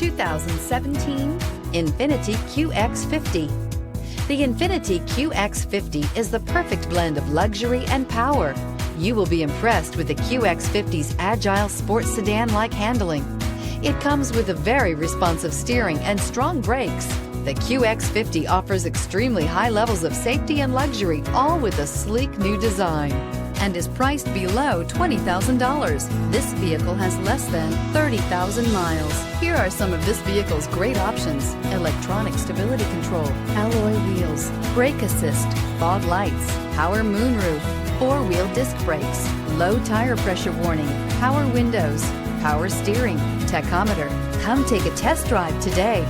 2017 INFINITI QX50. The INFINITI QX50 is the perfect blend of luxury and power. You will be impressed with the QX50's agile sports sedan-like handling. It comes with a very responsive steering and strong brakes. The QX50 offers extremely high levels of safety and luxury, all with a sleek new design, and is priced below $20,000. This vehicle has less than 30,000 miles. Here are some of this vehicle's great options: electronic stability control, alloy wheels, brake assist, fog lights, power moonroof, four-wheel disc brakes, low tire pressure warning, power windows, power steering, tachometer. Come take a test drive today.